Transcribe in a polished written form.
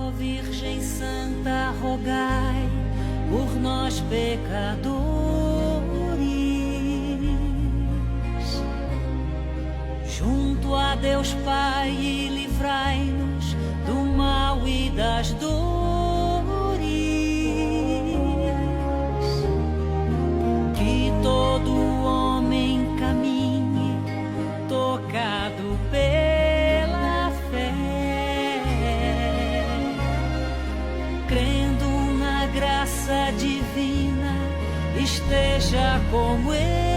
Ó Virgem Santa, rogai por nós pecadores, junto a Deus Pai, e livrai-nos do mal e das dores. Que todo homem caminhe tocado pela fé, crendo na graça divina, esteja como ele.